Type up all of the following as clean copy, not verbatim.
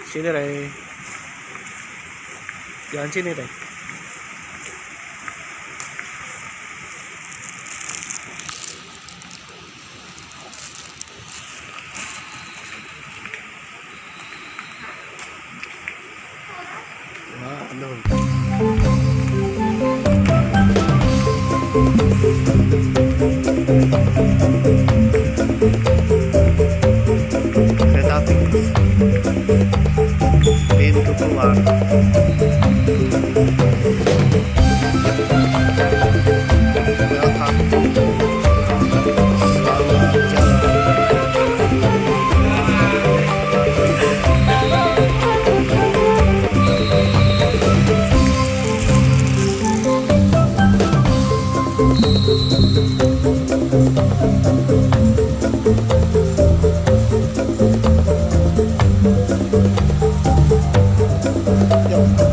Sini Rey. Jangan sini Rey. Nah, no. Kereta api. Pintu keluar. Welcome. Selamat jalan. Yuk.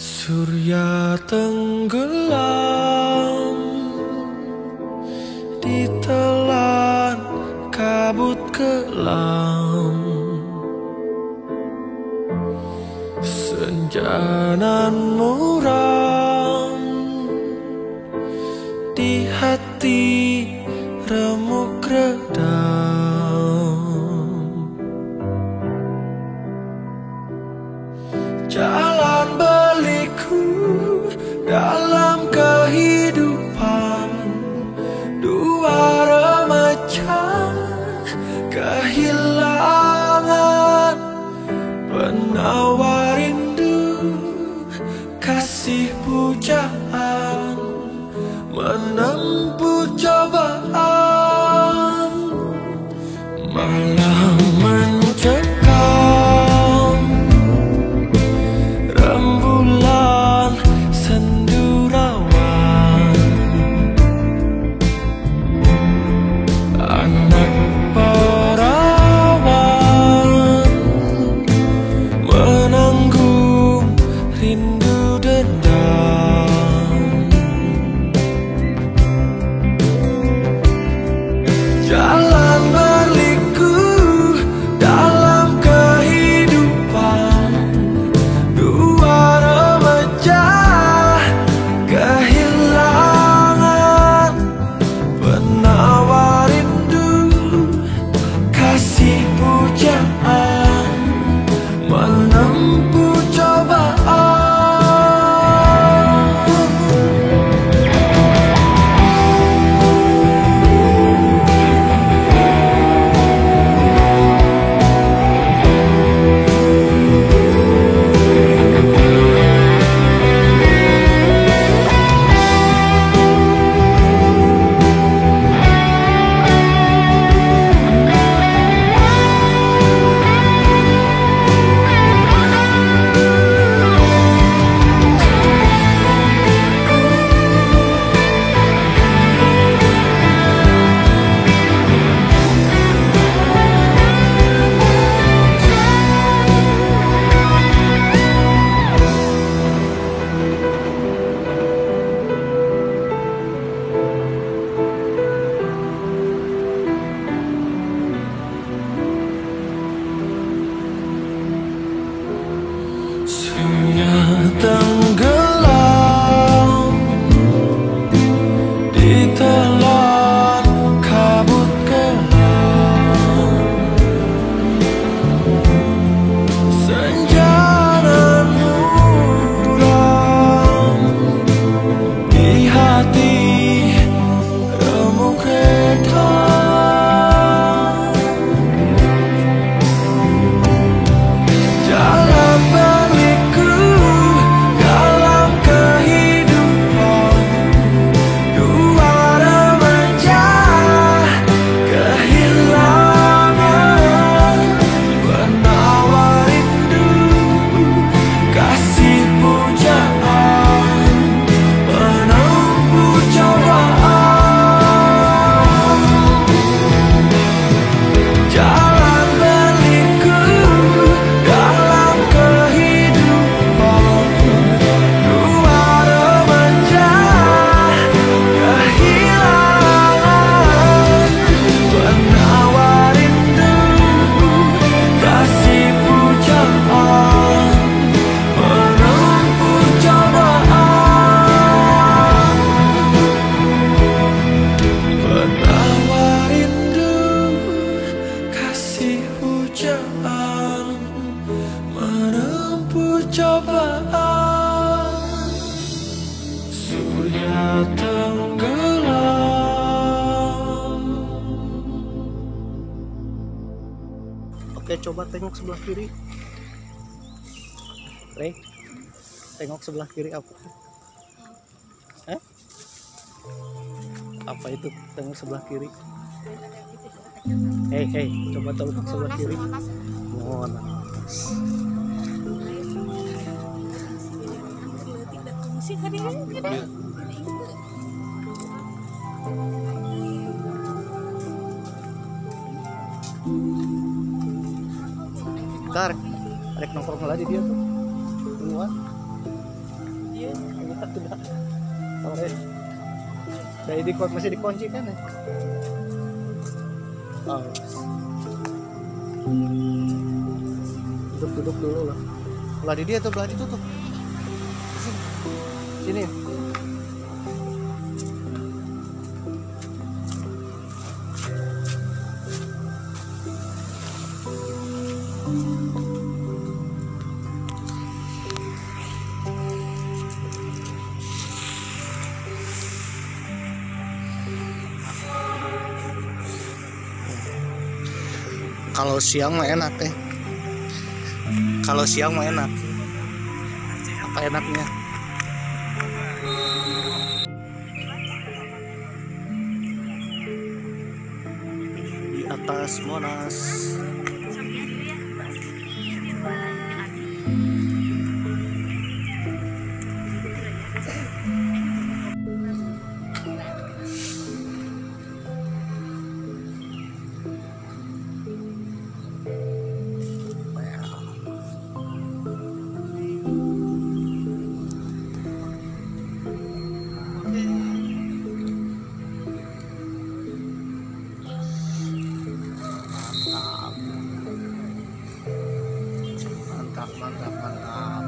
Surya tenggelam ditelan kabut kelam, senja nan muram di hati remuk redam. Jalan berliku dalam kehidupan dua remaja kehilangan penawar rindu, kasih pujaan menempuh cobaan. Malam mencekam, rembulan sendu rawan, anak perawan menanggung rindu dendam. Jalan berliku dalam kehidupan dua remaja kehilangan penawar rindu, kasih pujaan menempuh cobaan. Surya tenggelam ditelan kabut kelam, senja nan muram di hati remuk redam. Jalan berliku dalam kehidupan dua remaja kehilangan penawar rindu, kasih pujaan menempuh cobaan. Jalan berliku dalam kehidupan dua remaja kehilangan penawar rindu, kasih pujaan menempuh cobaan. Penawar rindu, kasih pujaan menempuh cobaan. Surya tenggelam. Oke, coba tengok sebelah kiri. Rey, tengok sebelah kiri apa? Hah? Apa itu? Tengok sebelah kiri. Hei, coba tengok sebelah kiri. Mohon. sih tadi kan? Ntar rek nongkrong lagi dia tuh. Keluar. Iya. Tidak. Sore. Jadi masih dikunci kan ya? Oh. Duduk dulu lah. Belah di dia tuh, belah itu tuh. Sini. Kalau siang mah enak teh. Kalau siang mah enak. Apa enaknya? Di atas Monas. Mantap.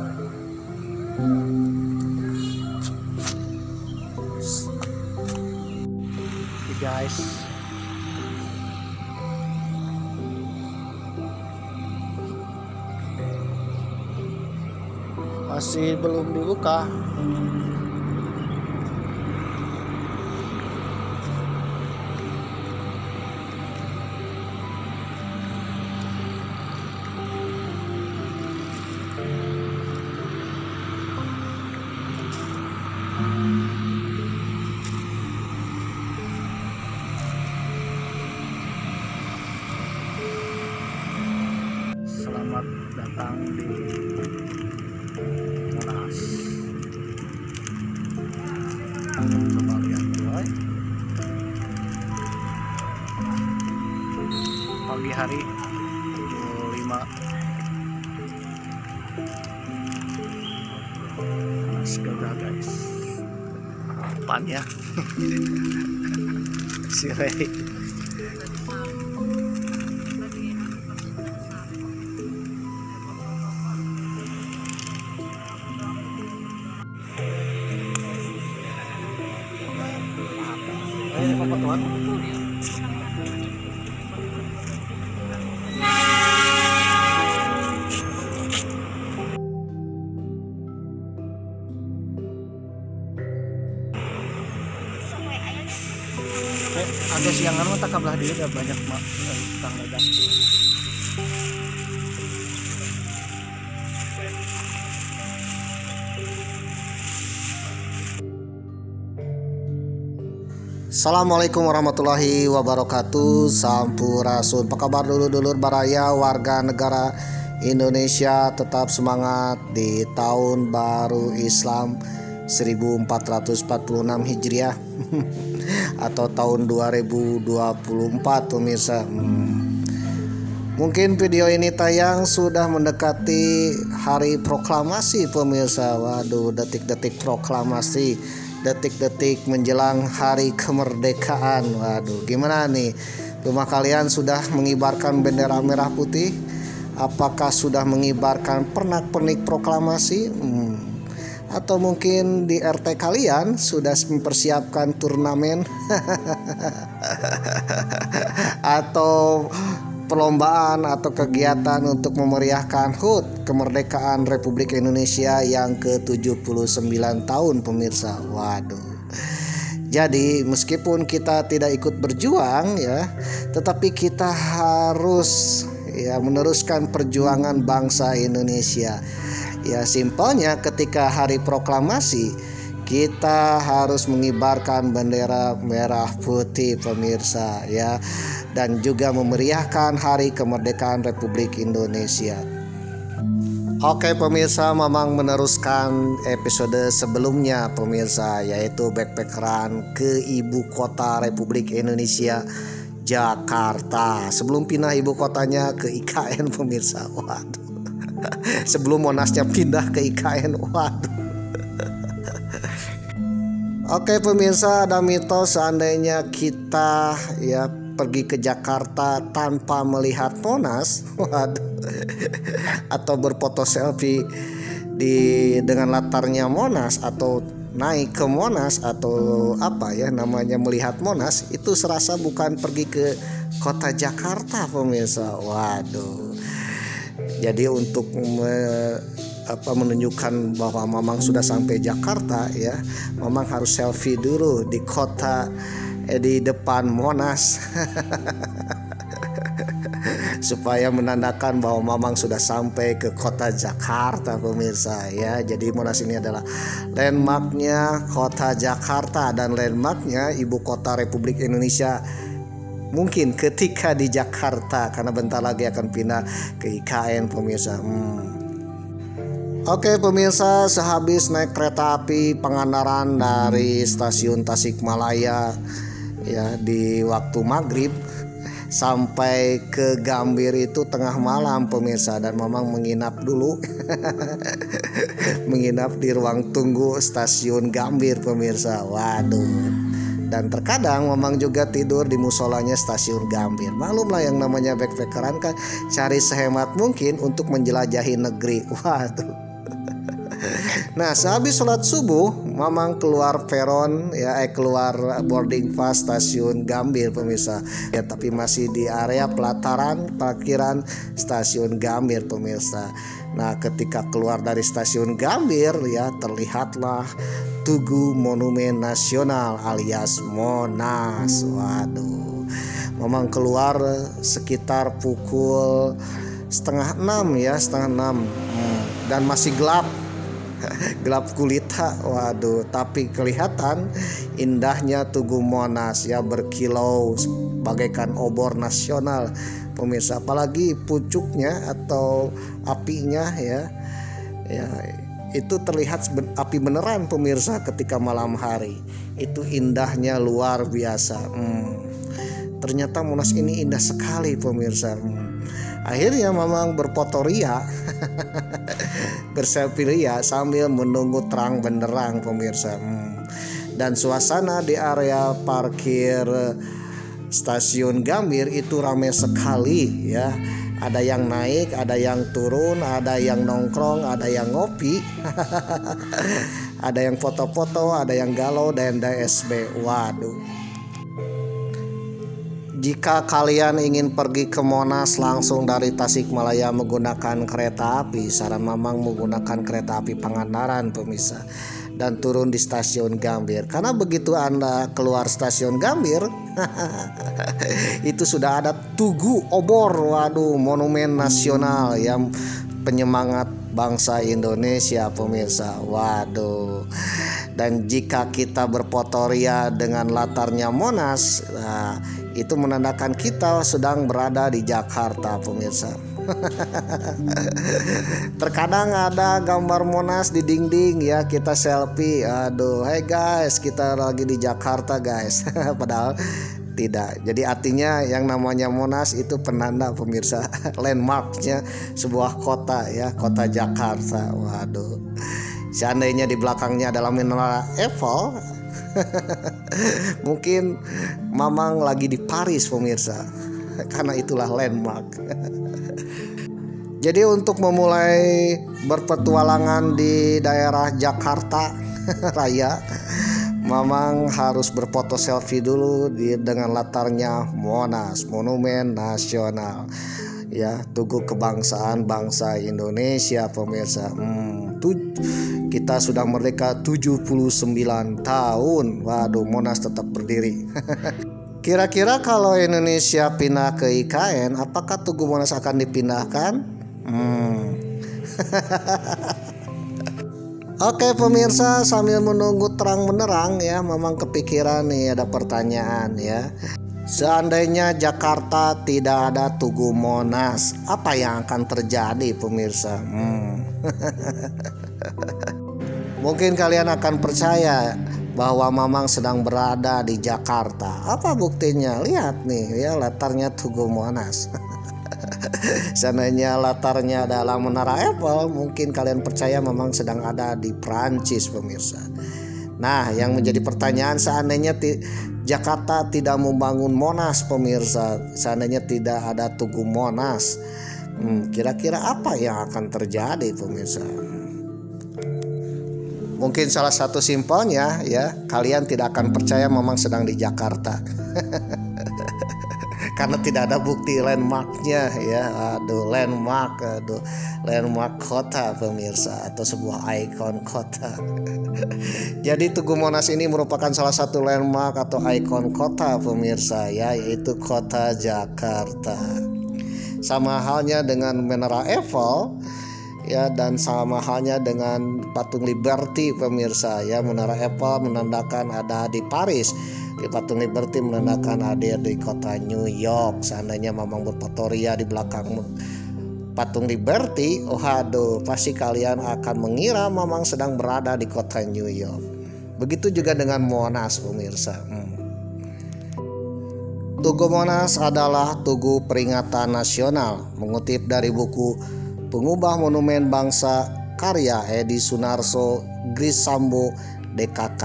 Oke guys, masih belum dibuka. Selamat datang di Monas. Coba lihat boy. Pagi hari pukul 5. Panas gagah guys. Depan ya. Si Ray. Apa tuan? Ada siangan mah tak kabelah dia udah banyak mak tukang dagang. Assalamualaikum warahmatullahi wabarakatuh. Sampurasun. Apa kabar dulur-dulur baraya warga negara Indonesia? Tetap semangat di tahun baru Islam 1446 Hijriah atau tahun 2024 pemirsa. Mungkin video ini tayang sudah mendekati hari proklamasi pemirsa. Waduh, detik-detik proklamasi, detik-detik menjelang hari kemerdekaan. Waduh, gimana nih? Rumah kalian sudah mengibarkan bendera merah putih? Apakah sudah mengibarkan pernak-pernik proklamasi? Atau mungkin di RT kalian sudah mempersiapkan turnamen atau perlombaan atau kegiatan untuk memeriahkan HUT kemerdekaan Republik Indonesia yang ke-79 tahun pemirsa. Waduh. Jadi meskipun kita tidak ikut berjuang ya, tetapi kita harus ya meneruskan perjuangan bangsa Indonesia. Ya simpelnya ketika hari proklamasi kita harus mengibarkan bendera merah putih pemirsa ya, dan juga memeriahkan hari kemerdekaan Republik Indonesia. Oke pemirsa, Mamang meneruskan episode sebelumnya pemirsa, yaitu backpackeran ke ibu kota Republik Indonesia, Jakarta. Sebelum pindah ibu kotanya ke IKN pemirsa. Waduh. Sebelum Monasnya pindah ke IKN. Waduh. Oke pemirsa, ada mitos seandainya kita ya pergi ke Jakarta tanpa melihat Monas, waduh, atau berfoto selfie dengan latarnya Monas, atau naik ke Monas, atau apa ya namanya melihat Monas, itu serasa bukan pergi ke kota Jakarta pemirsa. Waduh. Jadi untuk menunjukkan bahwa Mamang sudah sampai Jakarta ya, Mamang harus selfie dulu di kota di depan Monas supaya menandakan bahwa Mamang sudah sampai ke kota Jakarta pemirsa ya. Jadi Monas ini adalah landmarknya kota Jakarta dan landmarknya ibu kota Republik Indonesia mungkin ketika di Jakarta, karena bentar lagi akan pindah ke IKN pemirsa. Oke pemirsa, sehabis naik kereta api Pangandaran dari stasiun Tasikmalaya ya di waktu maghrib sampai ke Gambir itu tengah malam pemirsa, dan Mamang menginap dulu menginap di ruang tunggu stasiun Gambir pemirsa. Waduh. Dan terkadang Mamang juga tidur di musolanya stasiun Gambir. Maklumlah yang namanya backpackeran kan cari sehemat mungkin untuk menjelajahi negeri. Waduh. Nah, sehabis sholat subuh, Mamang keluar peron ya, keluar boarding pass stasiun Gambir pemirsa. Ya, tapi masih di area pelataran parkiran stasiun Gambir pemirsa. Nah, ketika keluar dari stasiun Gambir ya, terlihatlah Tugu Monumen Nasional alias Monas. Waduh. Mamang keluar sekitar pukul setengah 6 ya, dan masih gelap. Gelap gulita. Waduh, tapi kelihatan indahnya Tugu Monas ya, berkilau bagaikan obor nasional pemirsa. Apalagi pucuknya atau apinya ya itu terlihat api beneran pemirsa ketika malam hari. Itu indahnya luar biasa. Ternyata Monas ini indah sekali pemirsa. Akhirnya Mamang berfoto ria berselfie ria sambil menunggu terang benderang pemirsa. Dan suasana di area parkir stasiun Gambir itu ramai sekali ya. Ada yang naik, ada yang turun, ada yang nongkrong, ada yang ngopi ada yang foto-foto, ada yang galau dan DSB. Waduh. Jika kalian ingin pergi ke Monas langsung dari Tasikmalaya menggunakan kereta api, saran Mamang menggunakan kereta api Pangandaran pemirsa, dan turun di stasiun Gambir. Karena begitu Anda keluar stasiun Gambir itu sudah ada Tugu Obor, waduh, monumen nasional yang penyemangat bangsa Indonesia pemirsa. Waduh. Dan jika kita berfoto ria dengan latarnya Monas, nah, itu menandakan kita sedang berada di Jakarta pemirsa. Terkadang ada gambar Monas di dinding ya, kita selfie. Aduh, hey guys, kita lagi di Jakarta guys. Padahal tidak. Jadi artinya yang namanya Monas itu penanda pemirsa, landmarknya sebuah kota ya, kota Jakarta. Waduh. Seandainya di belakangnya adalah Menara Eiffel, mungkin Mamang lagi di Paris pemirsa, karena itulah landmark. Jadi untuk memulai berpetualangan di daerah Jakarta Raya, Mamang harus berfoto selfie dulu dengan latarnya Monas, Monumen Nasional ya, Tugu Kebangsaan Bangsa Indonesia pemirsa. Kita sudah merdeka 79 tahun. Waduh, Monas tetap berdiri. Kira-kira kalau Indonesia pindah ke IKN, apakah Tugu Monas akan dipindahkan? Oke pemirsa, sambil menunggu terang benerang ya, Mamang kepikiran nih, ada pertanyaan ya. Seandainya Jakarta tidak ada Tugu Monas, apa yang akan terjadi pemirsa? Mungkin kalian akan percaya bahwa Mamang sedang berada di Jakarta. Apa buktinya? Lihat nih ya, latarnya Tugu Monas. Seandainya latarnya adalah Menara Eiffel, mungkin kalian percaya Mamang sedang ada di Prancis, pemirsa. Nah, yang menjadi pertanyaan, seandainya Jakarta tidak membangun Monas, pemirsa, seandainya tidak ada Tugu Monas, kira-kira apa yang akan terjadi, pemirsa? Mungkin salah satu simpelnya ya, kalian tidak akan percaya Mamang sedang di Jakarta. Karena tidak ada bukti landmarknya ya. Landmark kota, pemirsa, atau sebuah ikon kota. Jadi Tugu Monas ini merupakan salah satu landmark atau ikon kota, pemirsa ya, yaitu kota Jakarta. Sama halnya dengan Menara Eiffel ya, dan sama halnya dengan Patung Liberty, pemirsa ya. Menara Eiffel menandakan ada di Paris, di Patung Liberty menandakan ada di kota New York. Seandainya Mamang berfotoria di belakang Patung Liberty, pasti kalian akan mengira Mamang sedang berada di kota New York. Begitu juga dengan Monas, pemirsa. Tugu Monas adalah tugu peringatan nasional, mengutip dari buku Pengubah Monumen Bangsa karya Edi Sunarso Grisambo DKK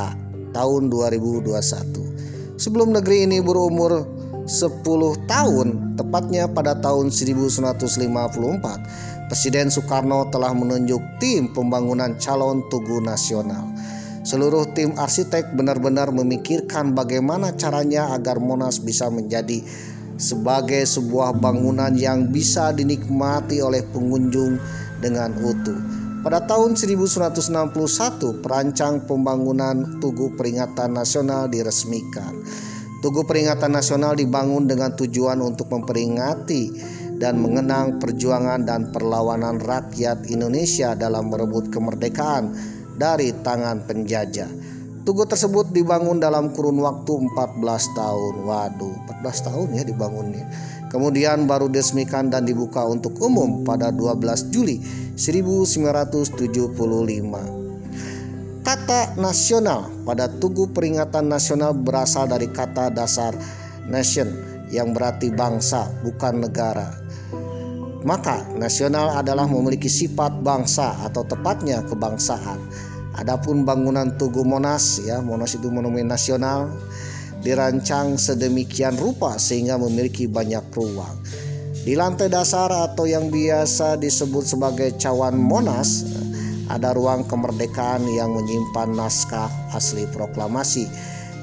tahun 2021. Sebelum negeri ini berumur 10 tahun, tepatnya pada tahun 1954, Presiden Soekarno telah menunjuk tim pembangunan calon Tugu Nasional. Seluruh tim arsitek benar-benar memikirkan bagaimana caranya agar Monas bisa menjadi sebagai sebuah bangunan yang bisa dinikmati oleh pengunjung dengan utuh. Pada tahun 1961, perancang pembangunan Tugu Peringatan Nasional diresmikan. Tugu Peringatan Nasional dibangun dengan tujuan untuk memperingati dan mengenang perjuangan dan perlawanan rakyat Indonesia dalam merebut kemerdekaan dari tangan penjajah. Tugu tersebut dibangun dalam kurun waktu 14 tahun. 14 tahun ya dibangunnya. Kemudian baru diresmikan dan dibuka untuk umum pada 12 Juli 1975. Kata nasional pada Tugu Peringatan Nasional berasal dari kata dasar nation yang berarti bangsa, bukan negara. Maka nasional adalah memiliki sifat bangsa atau tepatnya kebangsaan. Adapun bangunan Tugu Monas ya, Monas itu monumen nasional, dirancang sedemikian rupa sehingga memiliki banyak ruang. Di lantai dasar atau yang biasa disebut sebagai cawan Monas ada ruang kemerdekaan yang menyimpan naskah asli proklamasi.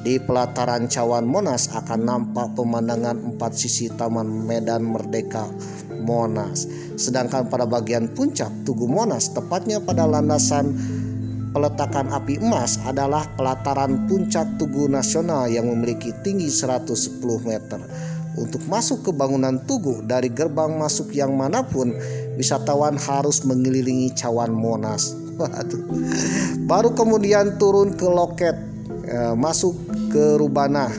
Di pelataran cawan Monas akan nampak pemandangan 4 sisi Taman Medan Merdeka Monas. Sedangkan pada bagian puncak Tugu Monas, tepatnya pada landasan peletakan api emas, adalah pelataran puncak Tugu Nasional yang memiliki tinggi 110 meter. Untuk masuk ke bangunan Tugu dari gerbang masuk yang manapun, wisatawan harus mengelilingi cawan Monas. Baru kemudian turun ke loket, masuk ke Rubana.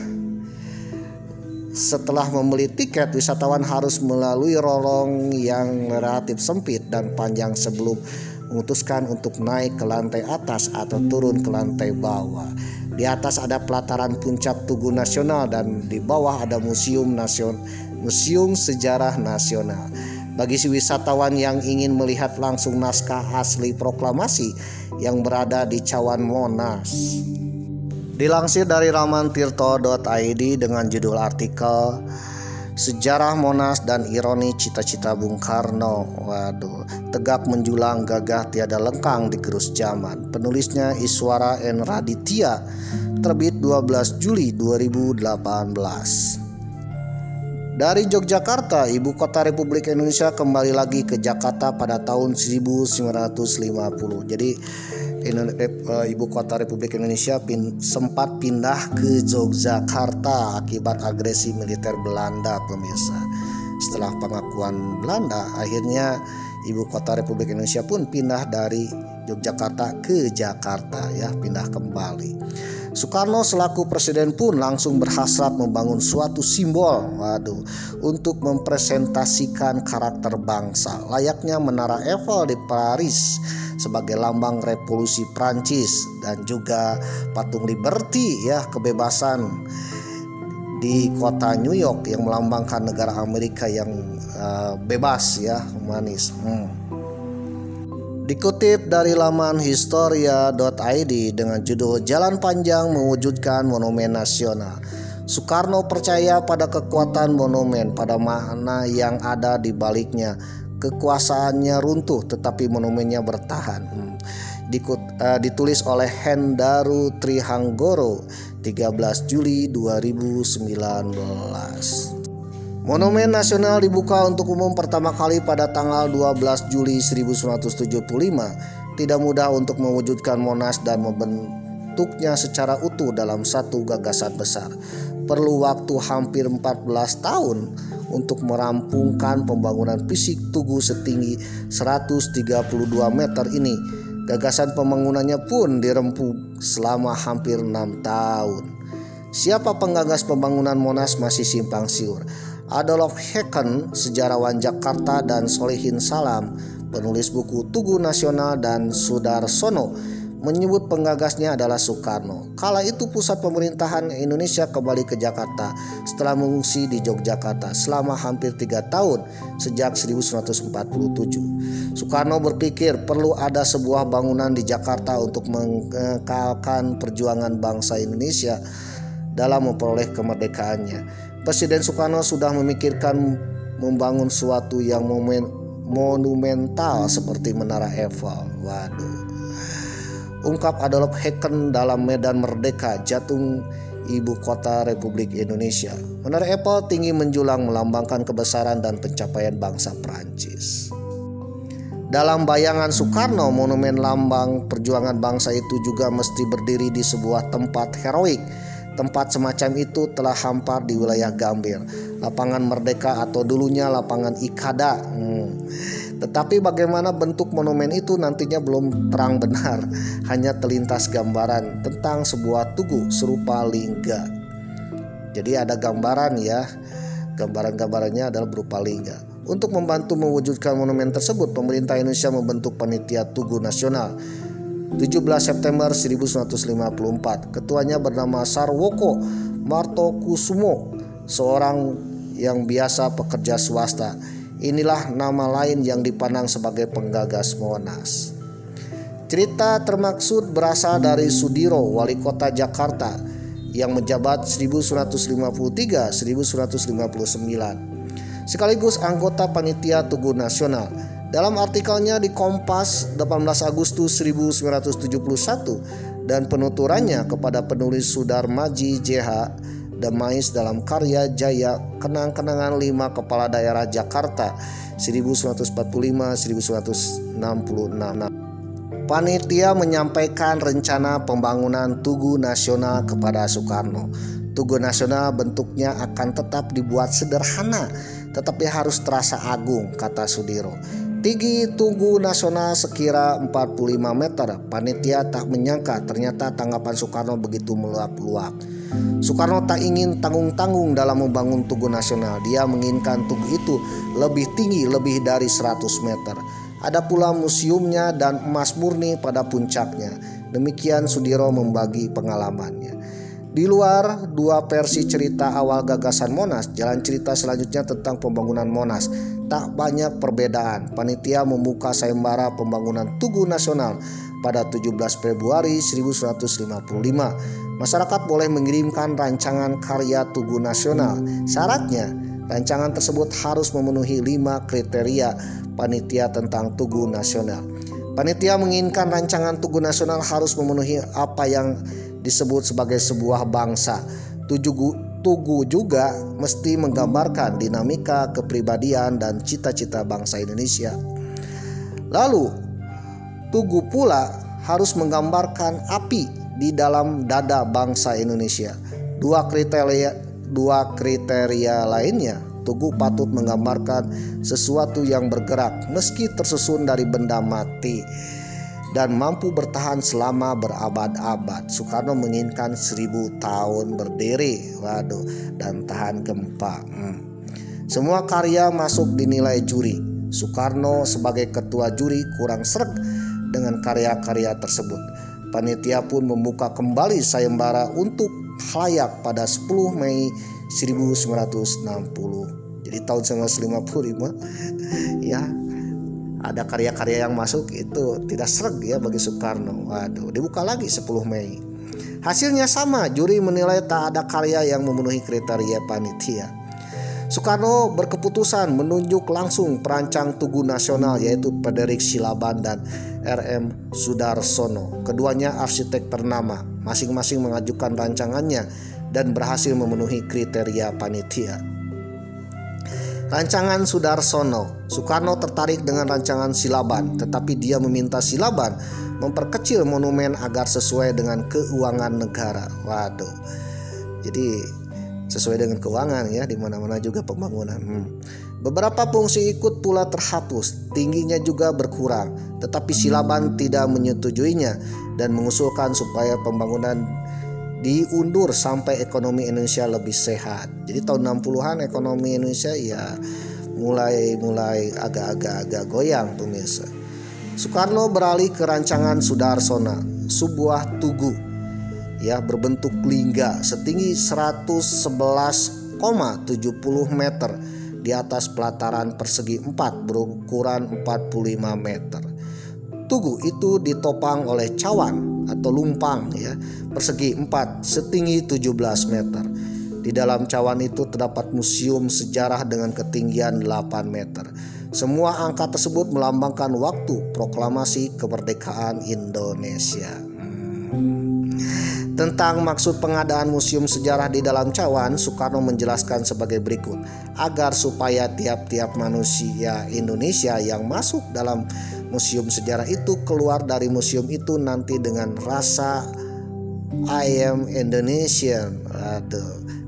Setelah membeli tiket, wisatawan harus melalui lorong yang relatif sempit dan panjang sebelum memutuskan untuk naik ke lantai atas atau turun ke lantai bawah. Di atas ada pelataran puncak Tugu Nasional dan di bawah ada Museum Sejarah Nasional. Bagi si wisatawan yang ingin melihat langsung naskah asli proklamasi yang berada di cawan Monas. Dilansir dari laman tirto.id dengan judul artikel Sejarah Monas dan Ironi Cita-Cita Bung Karno. Tegak menjulang gagah tiada lengkang di gerus zaman. Penulisnya Iswara N. Raditya, terbit 12 Juli 2018. Dari Yogyakarta, ibu kota Republik Indonesia, kembali lagi ke Jakarta pada tahun 1950. Jadi ibu kota Republik Indonesia sempat pindah ke Yogyakarta akibat agresi militer Belanda, pemirsa. Setelah pengakuan Belanda, akhirnya ibu kota Republik Indonesia pun pindah dari Yogyakarta ke Jakarta ya, pindah kembali. Soekarno selaku presiden pun langsung berhasrat membangun suatu simbol, untuk mempresentasikan karakter bangsa, layaknya Menara Eiffel di Paris sebagai lambang revolusi Prancis, dan juga patung Liberty kebebasan di kota New York yang melambangkan negara Amerika yang bebas humanis. Dikutip dari laman historia.id dengan judul Jalan Panjang Mewujudkan Monumen Nasional. Soekarno percaya pada kekuatan monumen, pada makna yang ada di baliknya. Kekuasaannya runtuh tetapi monumennya bertahan. Ditulis oleh Hendaru Trihanggoro 13 Juli 2019. Monumen Nasional dibuka untuk umum pertama kali pada tanggal 12 Juli 1975. Tidak mudah untuk mewujudkan Monas dan membentuknya secara utuh dalam satu gagasan besar. Perlu waktu hampir 14 tahun untuk merampungkan pembangunan fisik Tugu setinggi 132 meter ini. Gagasan pembangunannya pun dirempuh selama hampir 6 tahun. Siapa penggagas pembangunan Monas masih simpang siur. Adolf Heiken, sejarawan Jakarta, dan Solihin Salam, penulis buku Tugu Nasional, dan Sudarsono menyebut penggagasnya adalah Soekarno. Kala itu pusat pemerintahan Indonesia kembali ke Jakarta setelah mengungsi di Yogyakarta selama hampir 3 tahun sejak 1947. Soekarno berpikir perlu ada sebuah bangunan di Jakarta untuk mengekalkan perjuangan bangsa Indonesia dalam memperoleh kemerdekaannya. Presiden Soekarno sudah memikirkan membangun suatu yang monumental seperti Menara Eiffel. Ungkap Adolf Heiken dalam Medan Merdeka, Jatung, ibu kota Republik Indonesia. Menara Eiffel tinggi menjulang melambangkan kebesaran dan pencapaian bangsa Prancis. Dalam bayangan Soekarno, monumen lambang perjuangan bangsa itu juga mesti berdiri di sebuah tempat heroik. Tempat semacam itu telah hampar di wilayah Gambir, Lapangan Merdeka atau dulunya Lapangan Ikada. Tetapi bagaimana bentuk monumen itu nantinya belum terang benar, hanya terlintas gambaran tentang sebuah tugu serupa lingga. Jadi ada gambaran gambaran-gambarannya adalah berupa lingga. Untuk membantu mewujudkan monumen tersebut, pemerintah Indonesia membentuk Panitia Tugu Nasional 17 September 1954. Ketuanya bernama Sarwoko Martokusumo, seorang yang biasa pekerja swasta. Inilah nama lain yang dipandang sebagai penggagas Monas. Cerita termaksud berasal dari Sudiro, wali kota Jakarta yang menjabat 1953-1959, sekaligus anggota Panitia Tugu Nasional. Dalam artikelnya di Kompas 18 Agustus 1971 dan penuturannya kepada penulis Sudarmaji JH Damais dalam karya Jaya Kenang-kenangan 5 Kepala Daerah Jakarta 1945-1966. Panitia menyampaikan rencana pembangunan Tugu Nasional kepada Soekarno. Tugu Nasional bentuknya akan tetap dibuat sederhana, tetapi harus terasa agung, kata Sudiro. Tinggi Tugu Nasional sekira 45 meter. Panitia tak menyangka ternyata tanggapan Soekarno begitu meluap-luap. Soekarno tak ingin tanggung-tanggung dalam membangun Tugu Nasional. Dia menginginkan tugu itu lebih tinggi, lebih dari 100 meter. Ada pula museumnya dan emas murni pada puncaknya. Demikian Sudiro membagi pengalamannya. Di luar dua versi cerita awal gagasan Monas, jalan cerita selanjutnya tentang pembangunan Monas tak banyak perbedaan. Panitia membuka sayembara pembangunan Tugu Nasional pada 17 Februari 1955. Masyarakat boleh mengirimkan rancangan karya Tugu Nasional. Syaratnya, rancangan tersebut harus memenuhi 5 kriteria panitia tentang Tugu Nasional. Panitia menginginkan rancangan Tugu Nasional harus memenuhi apa yang disebut sebagai sebuah bangsa. Tugu juga mesti menggambarkan dinamika, kepribadian, dan cita-cita bangsa Indonesia. Lalu, tugu pula harus menggambarkan api di dalam dada bangsa Indonesia. Dua kriteria lainnya, tugu patut menggambarkan sesuatu yang bergerak meski tersusun dari benda mati. dan mampu bertahan selama berabad-abad. Soekarno menginginkan 1000 tahun berdiri, dan tahan gempa. Semua karya masuk dinilai juri. Soekarno sebagai ketua juri kurang sreg dengan karya-karya tersebut. Panitia pun membuka kembali sayembara untuk khalayak pada 10 Mei 1960. Jadi tahun 1955 ya, ada karya-karya yang masuk itu tidak sreg ya bagi Soekarno. Dibuka lagi 10 Mei. Hasilnya sama, juri menilai tak ada karya yang memenuhi kriteria panitia. Soekarno berkeputusan menunjuk langsung perancang Tugu Nasional yaitu Frederick Silaban dan R.M. Sudarsono. Keduanya arsitek ternama, masing-masing mengajukan rancangannya dan berhasil memenuhi kriteria panitia. Rancangan Sudarsono, Soekarno tertarik dengan rancangan Silaban, tetapi dia meminta Silaban memperkecil monumen agar sesuai dengan keuangan negara. Jadi sesuai dengan keuangan ya, di mana-mana juga pembangunan. Beberapa fungsi ikut pula terhapus, tingginya juga berkurang, tetapi Silaban tidak menyetujuinya dan mengusulkan supaya pembangunan diundur sampai ekonomi Indonesia lebih sehat. Jadi tahun 60-an ekonomi Indonesia ya mulai agak goyang pemirsa. Soekarno beralih ke rancangan Sudarsono, sebuah tugu ya berbentuk lingga setinggi 111,70 meter di atas pelataran persegi 4 berukuran 45 meter. Tugu itu ditopang oleh cawan atau lumpang ya persegi 4 setinggi 17 meter. Di dalam cawan itu terdapat museum sejarah dengan ketinggian 8 meter. Semua angka tersebut melambangkan waktu proklamasi kemerdekaan Indonesia. Tentang maksud pengadaan museum sejarah di dalam cawan, Soekarno menjelaskan sebagai berikut. Agar supaya tiap-tiap manusia Indonesia yang masuk dalam museum sejarah itu keluar dari museum itu nanti dengan rasa I am Indonesian.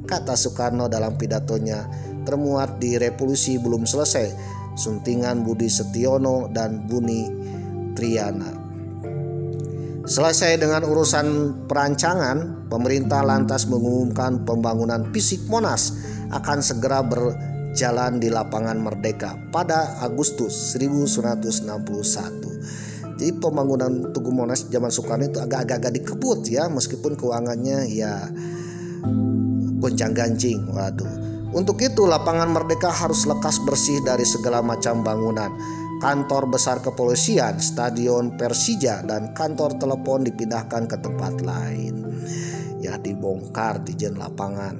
Kata Soekarno dalam pidatonya termuat di Revolusi Belum Selesai, suntingan Budi Setiono dan Buni Triana. Selesai dengan urusan perancangan, pemerintah lantas mengumumkan pembangunan fisik Monas akan segera berjalan di lapangan Merdeka pada Agustus 1961. Jadi pembangunan Tugu Monas zaman Soekarno itu agak-agak dikebut ya, meskipun keuangannya ya gonjang-ganjing. Untuk itu lapangan Merdeka harus lekas bersih dari segala macam bangunan. Kantor besar kepolisian, stadion Persija, dan kantor telepon dipindahkan ke tempat lain. Ya dibongkar di jen lapangan.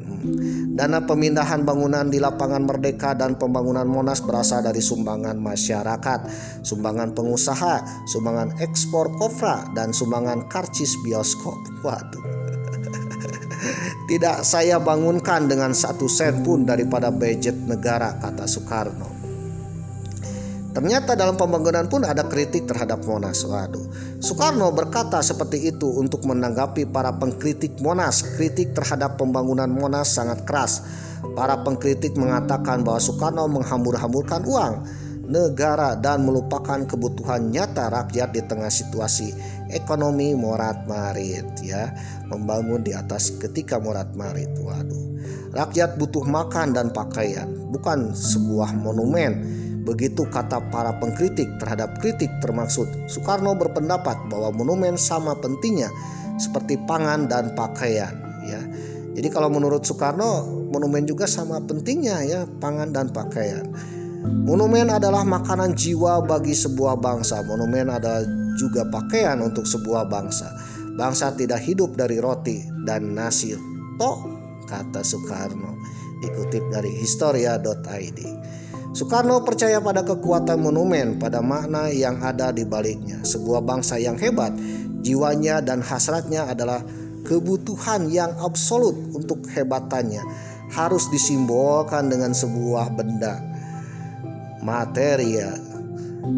Dana pemindahan bangunan di lapangan Merdeka dan pembangunan Monas berasal dari sumbangan masyarakat, sumbangan pengusaha, sumbangan ekspor kopra, dan sumbangan karcis bioskop. Tidak saya bangunkan dengan 1 sen pun daripada budget negara, kata Soekarno. Ternyata dalam pembangunan pun ada kritik terhadap Monas. Soekarno berkata seperti itu untuk menanggapi para pengkritik Monas. Kritik terhadap pembangunan Monas sangat keras. Para pengkritik mengatakan bahwa Soekarno menghambur-hamburkan uang negara dan melupakan kebutuhan nyata rakyat di tengah situasi ekonomi morat-marit ya. Membangun di atas ketika morat-marit. Rakyat butuh makan dan pakaian, bukan sebuah monumen. Begitu kata para pengkritik terhadap kritik termaksud. Soekarno berpendapat bahwa monumen sama pentingnya seperti pangan dan pakaian ya. Jadi kalau menurut Soekarno monumen juga sama pentingnya ya, pangan dan pakaian. Monumen adalah makanan jiwa bagi sebuah bangsa. Monumen adalah juga pakaian untuk sebuah bangsa. Bangsa tidak hidup dari roti dan nasi toh, kata Soekarno. Dikutip dari historia.id. Soekarno percaya pada kekuatan monumen, pada makna yang ada di baliknya. Sebuah bangsa yang hebat, jiwanya dan hasratnya adalah kebutuhan yang absolut untuk hebatannya. Harus disimbolkan dengan sebuah benda materia,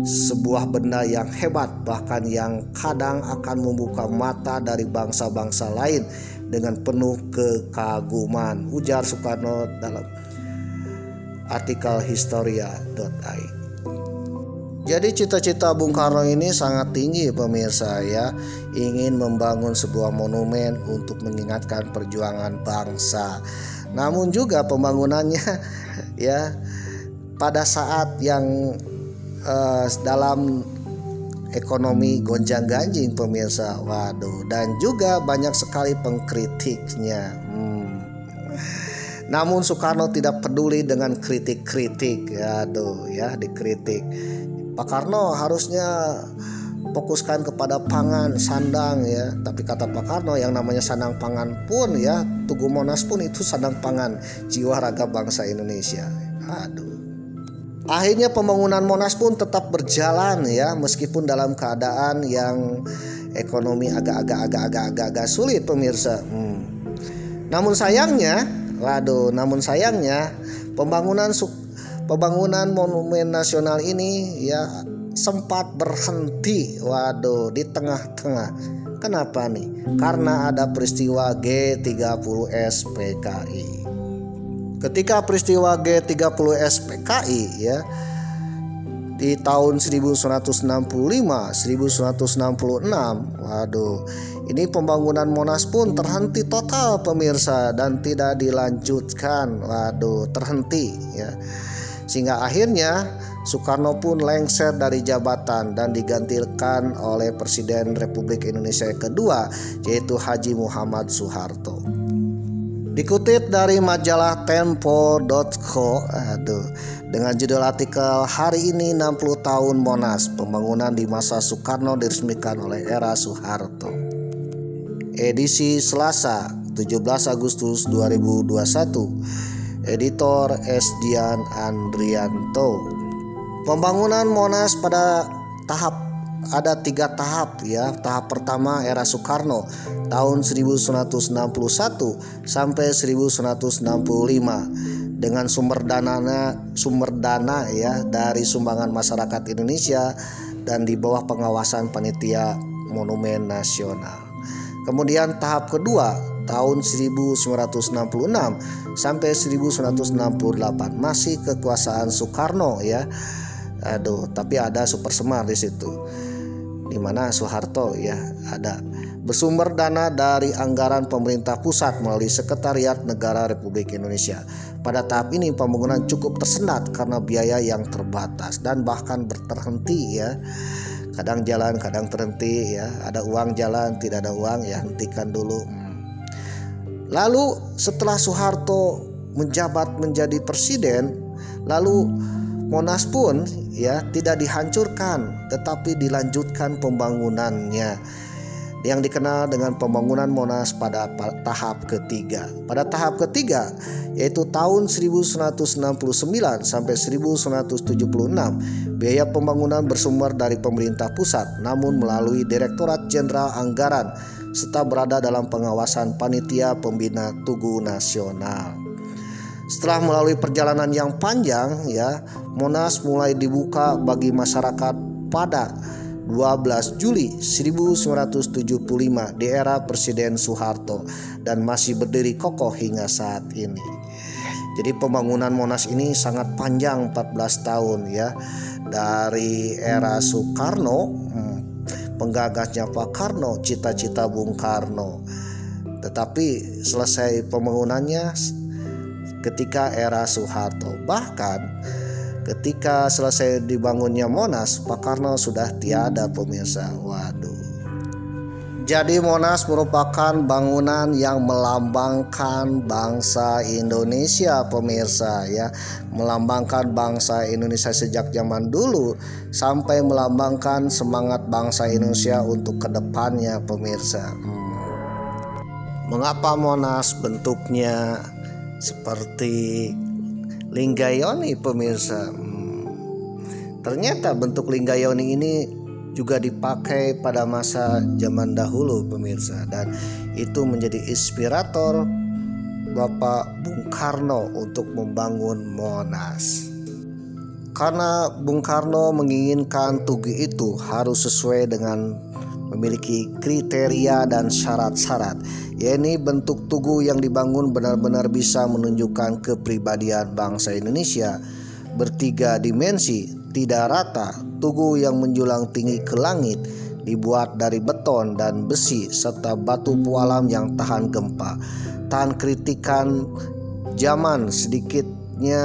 sebuah benda yang hebat, bahkan yang kadang akan membuka mata dari bangsa-bangsa lain dengan penuh kekaguman, ujar Soekarno dalam artikel historia.id. Jadi cita-cita Bung Karno ini sangat tinggi pemirsa ya, ingin membangun sebuah monumen untuk mengingatkan perjuangan bangsa. Namun juga pembangunannya ya pada saat yang dalam ekonomi gonjang-ganjing pemirsa. Waduh, dan juga banyak sekali pengkritiknya. Namun Soekarno tidak peduli dengan kritik-kritik. Aduh ya, dikritik. Pak Karno harusnya fokuskan kepada pangan, sandang ya. Tapi kata Pak Karno, yang namanya sandang pangan pun ya, Tugu Monas pun itu sandang pangan jiwa raga bangsa Indonesia. Aduh. Akhirnya pembangunan Monas pun tetap berjalan ya, meskipun dalam keadaan yang ekonomi agak sulit pemirsa. Namun sayangnya pembangunan Monumen Nasional ini ya sempat berhenti. Waduh, di tengah-tengah. Kenapa nih? Karena ada peristiwa G30S PKI. Ketika peristiwa G30S PKI ya di tahun 1965, 1966, waduh, ini pembangunan Monas pun terhenti total pemirsa dan tidak dilanjutkan. Waduh, terhenti ya. Sehingga akhirnya Soekarno pun lengser dari jabatan dan digantikan oleh Presiden Republik Indonesia yang kedua, yaitu Haji Muhammad Soeharto. Dikutip dari majalah Tempo.co, dengan judul artikel "Hari ini 60 tahun Monas, pembangunan di masa Soekarno diresmikan oleh era Soeharto." Edisi Selasa, 17 Agustus 2021. Editor Esdian Andrianto. Pembangunan Monas pada ada 3 tahap ya. Tahap pertama era Soekarno tahun 1961 sampai 1965 dengan sumber dana ya dari sumbangan masyarakat Indonesia dan di bawah pengawasan panitia Monumen Nasional. Kemudian tahap kedua tahun 1966 sampai 1968 masih kekuasaan Soekarno ya. Tapi ada super semar di situ, di mana Soeharto ya ada bersumber dana dari anggaran pemerintah pusat melalui Sekretariat Negara Republik Indonesia. Pada tahap ini pembangunan cukup tersendat karena biaya yang terbatas dan bahkan berterhenti ya. Kadang jalan, kadang terhenti ya. Ada uang jalan, tidak ada uang ya hentikan dulu. Lalu setelah Soeharto menjabat menjadi presiden, lalu Monas pun ya tidak dihancurkan tetapi dilanjutkan pembangunannya yang dikenal dengan pembangunan Monas pada tahap ketiga. Pada tahap ketiga yaitu tahun 1969 sampai 1976, biaya pembangunan bersumber dari pemerintah pusat namun melalui Direktorat Jenderal Anggaran serta berada dalam pengawasan panitia pembina Tugu Nasional. Setelah melalui perjalanan yang panjang ya, Monas mulai dibuka bagi masyarakat pada 12 Juli 1975 di era Presiden Soeharto dan masih berdiri kokoh hingga saat ini. Jadi pembangunan Monas ini sangat panjang, 14 tahun ya. Dari era Soekarno, penggagasnya Pak Karno, cita-cita Bung Karno. Tetapi selesai pembangunannya ketika era Soeharto. Bahkan ketika selesai dibangunnya Monas, Pak Karno sudah tiada pemirsa. Waduh. Jadi Monas merupakan bangunan yang melambangkan bangsa Indonesia pemirsa ya. Melambangkan bangsa Indonesia sejak zaman dulu sampai melambangkan semangat bangsa Indonesia untuk kedepannya pemirsa. Mengapa Monas bentuknya seperti Linggayoni pemirsa? Ternyata bentuk Linggayoni ini juga dipakai pada masa zaman dahulu pemirsa, dan itu menjadi inspirator Bapak Bung Karno untuk membangun Monas. Karena Bung Karno menginginkan tugu itu harus sesuai dengan memiliki kriteria dan syarat-syarat, yakni bentuk tugu yang dibangun benar-benar bisa menunjukkan kepribadian bangsa Indonesia, bertiga dimensi, tidak rata, tugu yang menjulang tinggi ke langit, dibuat dari beton dan besi serta batu pualam yang tahan gempa, tahan kritikan zaman, sedikitnya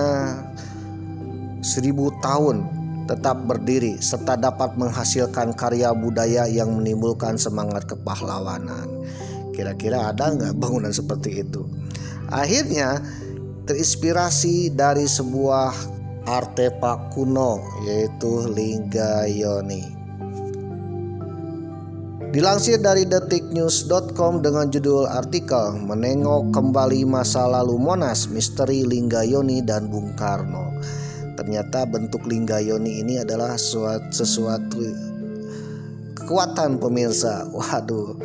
1000 tahun tetap berdiri, serta dapat menghasilkan karya budaya yang menimbulkan semangat kepahlawanan. Kira-kira ada nggak bangunan seperti itu? Akhirnya terinspirasi dari sebuah artefak kuno, yaitu Lingga Yoni. Dilansir dari detiknews.com dengan judul artikel "Menengok Kembali Masa Lalu Monas, Misteri Lingga Yoni dan Bung Karno". Ternyata bentuk Lingga Yoni ini adalah sesuatu kekuatan, pemirsa. Waduh.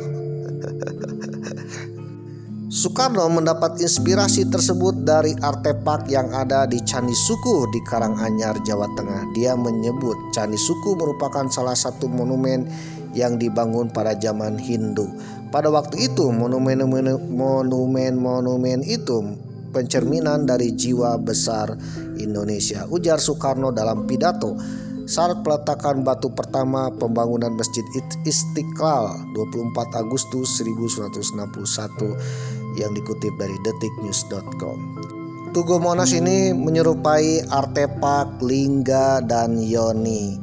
Soekarno mendapat inspirasi tersebut dari artefak yang ada di Candi Sukuh di Karanganyar, Jawa Tengah. Dia menyebut Candi Sukuh merupakan salah satu monumen yang dibangun pada zaman Hindu. Pada waktu itu monumen itu pencerminan dari jiwa besar Indonesia, ujar Soekarno dalam pidato saat peletakan batu pertama pembangunan Masjid Istiqlal 24 Agustus 1961 yang dikutip dari detiknews.com. Tugu Monas ini menyerupai artefak Lingga dan Yoni.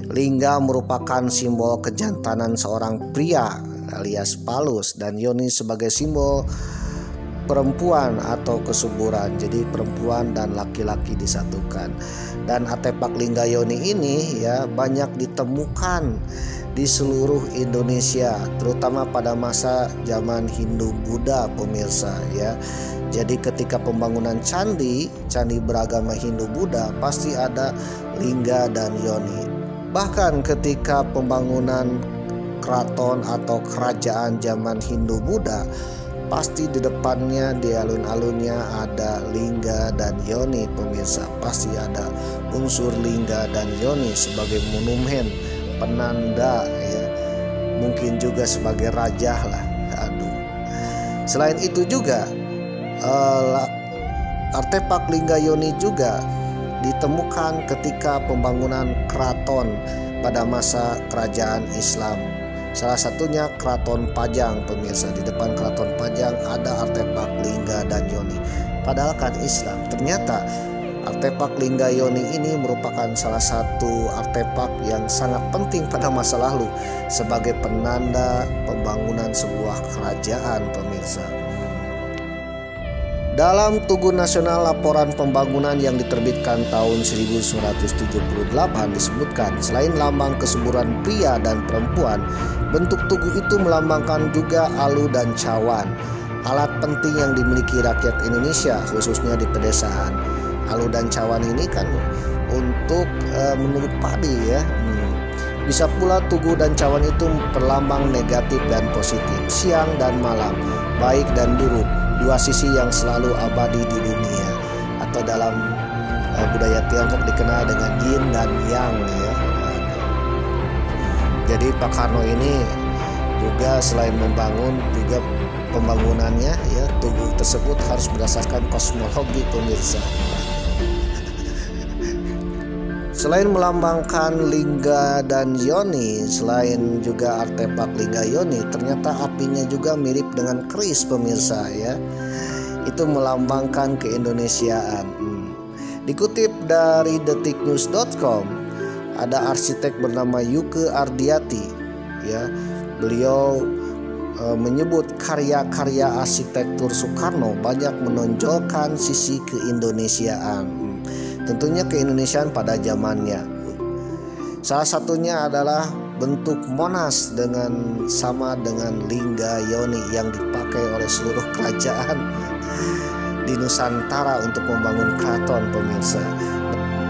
Lingga merupakan simbol kejantanan seorang pria alias Palus, dan Yoni sebagai simbol perempuan atau kesuburan. Jadi perempuan dan laki-laki disatukan. Dan artefak Lingga Yoni ini ya banyak ditemukan di seluruh Indonesia, terutama pada masa zaman Hindu-Buddha, pemirsa ya. Jadi ketika pembangunan candi beragama Hindu-Buddha pasti ada Lingga dan Yoni. Bahkan ketika pembangunan keraton atau kerajaan zaman Hindu-Buddha, pasti di depannya, di alun-alunnya ada Lingga dan Yoni, pemirsa. Pasti ada unsur Lingga dan Yoni sebagai monumen penanda ya, mungkin juga sebagai raja lah. Aduh. Selain itu juga artefak Lingga Yoni juga ditemukan ketika pembangunan keraton pada masa kerajaan Islam. Salah satunya Keraton Pajang, pemirsa. Di depan Keraton Pajang ada artefak Lingga dan Yoni. Padahal kan Islam. Ternyata artefak Lingga Yoni ini merupakan salah satu artefak yang sangat penting pada masa lalu sebagai penanda pembangunan sebuah kerajaan, pemirsa. Dalam Tugu Nasional Laporan Pembangunan yang diterbitkan tahun 1978 disebutkan, selain lambang kesuburan pria dan perempuan, bentuk tugu itu melambangkan juga alu dan cawan, alat penting yang dimiliki rakyat Indonesia khususnya di pedesaan. Alu dan cawan ini kan untuk menurut padi ya. Bisa pula tugu dan cawan itu berlambang negatif dan positif, siang dan malam, baik dan buruk, dua sisi yang selalu abadi di dunia, atau dalam budaya Tiongkok dikenal dengan yin dan yang ya. Jadi Pak Karno ini juga selain membangun, juga pembangunannya ya, tugu tersebut harus berdasarkan kosmologi, pemirsa. Selain melambangkan Lingga dan Yoni, selain juga artefak Lingga Yoni, ternyata apinya juga mirip dengan keris, pemirsa ya. Itu melambangkan keindonesiaan. Dikutip dari detiknews.com, ada arsitek bernama Yuke Ardiati ya. Beliau menyebut karya-karya arsitektur Soekarno banyak menonjolkan sisi keindonesiaan. Tentunya keindonesiaan pada zamannya. Salah satunya adalah bentuk Monas dengan sama dengan Lingga Yoni yang dipakai oleh seluruh kerajaan di Nusantara untuk membangun keraton, pemirsa.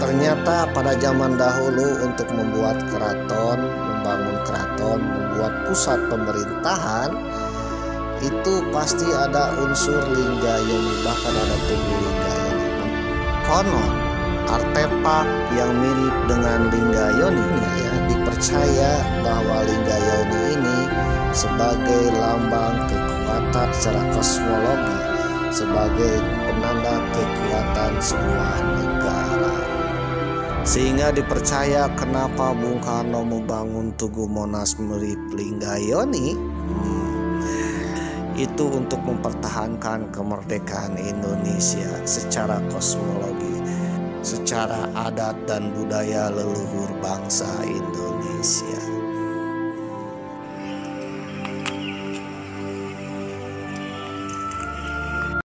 Ternyata pada zaman dahulu untuk membuat keraton, membangun keraton, membuat pusat pemerintahan, itu pasti ada unsur Lingga Yoni, bahkan ada tugu Lingga Yoni. Konon artefak yang mirip dengan Lingga Yoni ya, dipercaya bahwa Lingga Yoni ini sebagai lambang kekuatan secara kosmologi, sebagai penanda kekuatan sebuah negara. Sehingga dipercaya kenapa Bung Karno membangun Tugu Monas mirip Linggayoni, itu untuk mempertahankan kemerdekaan Indonesia secara kosmologi, secara adat dan budaya leluhur bangsa Indonesia.